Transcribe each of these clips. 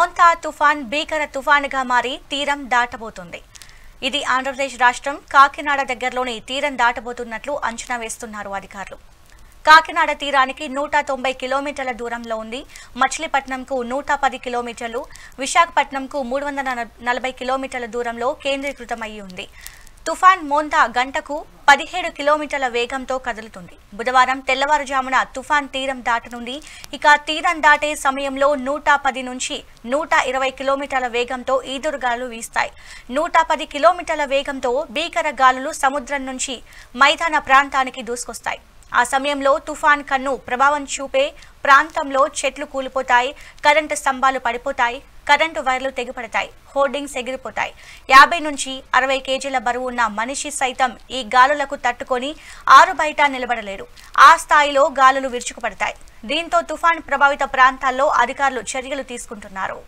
మోంతా తుఫాన్ భీకర తుఫానుగా మారి తీరం దాటబోతుంది. ఇది ఆంధ్రప్రదేశ్ రాష్ట్రం కాకినాడ దగ్గరలోని తీరం దాటబోతున్నట్లు అంచనా వేస్తున్నారు అధికారులు. కాకినాడ తీరానికి 190 కిలోమీటర్ల దూరంలో ఉంది. మచిలీపట్నంకు 110 కిలోమీటర్లు, విశాఖపట్నంకు 340 కిలోమీటర్ల దూరంలో కేంద్రీకృతమై ఉంది. తుఫాన్ మోంతా గంటకు 17 కిలోమీటర్ల వేగంతో కదులుతుంది. బుధవారం తెల్లవారుజామున తుఫాన్ తీరం దాటనుంది. ఇక తీరం దాటే సమయంలో 110 నుంచి 120 కిలోమీటర్ల వేగంతో ఈదురుగాలులు వీస్తాయి. 110 కిలోమీటర్ల వేగంతో భీకర గాలులు సముద్రం నుంచి మైదాన ప్రాంతానికి దూసుకొస్తాయి. ఆ సమయంలో తుఫాన్ కన్ను ప్రభావం చూపే ప్రాంతంలో చెట్లు కూలిపోతాయి, కరెంటు స్తంభాలు పడిపోతాయి, కరెంటు వైర్లు తెగిపడతాయి, హోర్డింగ్స్ ఎగిరిపోతాయి. 50 నుంచి 60 కేజీల బరువు ఉన్న మనిషి సైతం ఈ గాలులకు తట్టుకొని ఆరు బయట నిలబడలేడు. ఆ స్థాయిలో గాలులు విరుచుకుపడతాయి. దీంతో తుఫాన్ ప్రభావిత ప్రాంతాల్లో అధికారులు చర్యలు తీసుకుంటున్నారు.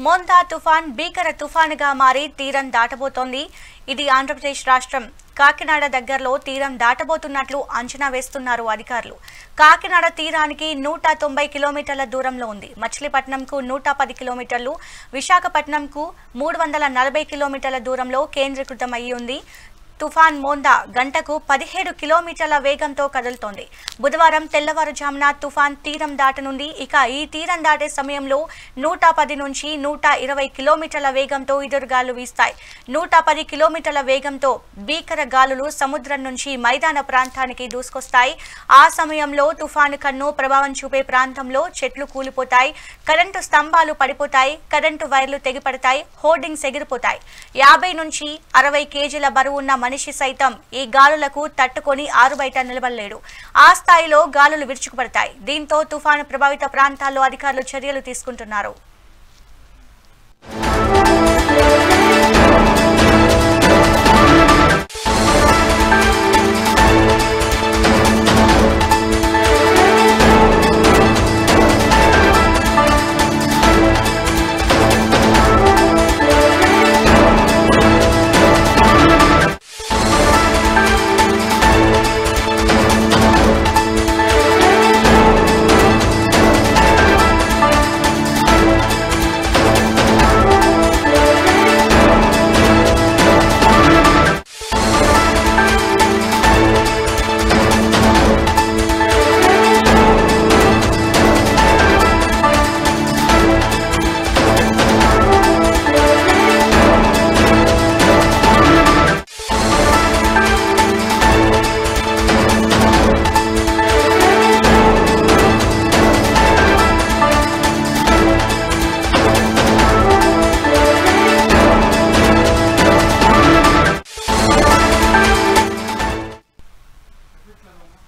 మోంతా తుఫాన్ భీకర తుఫానుగా మారి తీరం దాటబోతోంది. ఇది ఆంధ్రప్రదేశ్ రాష్ట్రం కాకినాడ దగ్గరలో తీరం దాటబోతున్నట్లు అంచనా వేస్తున్నారు అధికారులు. కాకినాడ తీరానికి 190 కిలోమీటర్ల దూరంలో ఉంది. మచిలీపట్నంకు 110 కిలోమీటర్లు, విశాఖపట్నంకు 340 కిలోమీటర్ల దూరంలో కేంద్రీకృతమై ఉంది. తుఫాన్ మోంతా గంటకు 17 కిలోమీటర్ల వేగంతో కదులుతోంది. బుధవారం తెల్లవారుజామున తుఫాన్ తీరం దాటనుంది. ఇక ఈ తీరం దాటే సమయంలో 110 నుంచి 120 కిలోమీటర్ల వేగంతో ఎదురుగాలు వీస్తాయి. 110 కిలోమీటర్ల వేగంతో భీకర గాలులు సముద్రం నుంచి మైదాన ప్రాంతానికి దూసుకొస్తాయి. ఆ సమయంలో తుఫాను కన్ను ప్రభావం చూపే ప్రాంతంలో చెట్లు కూలిపోతాయి, కరెంటు స్తంభాలు పడిపోతాయి, కరెంటు వైర్లు తెగిపడతాయి, హోర్డింగ్స్ ఎగిరిపోతాయి. 50 నుంచి 60 కేజీల బరువు ఉన్న మనిషి సైతం ఈ గాలులకు తట్టుకొని ఆరు బయట నిలబడలేడు. ఆ స్థాయిలో గాలులు విరుచుకుపడతాయి. దీంతో తుఫాను ప్రభావిత ప్రాంతాల్లో అధికారులు చర్యలు తీసుకుంటున్నారు.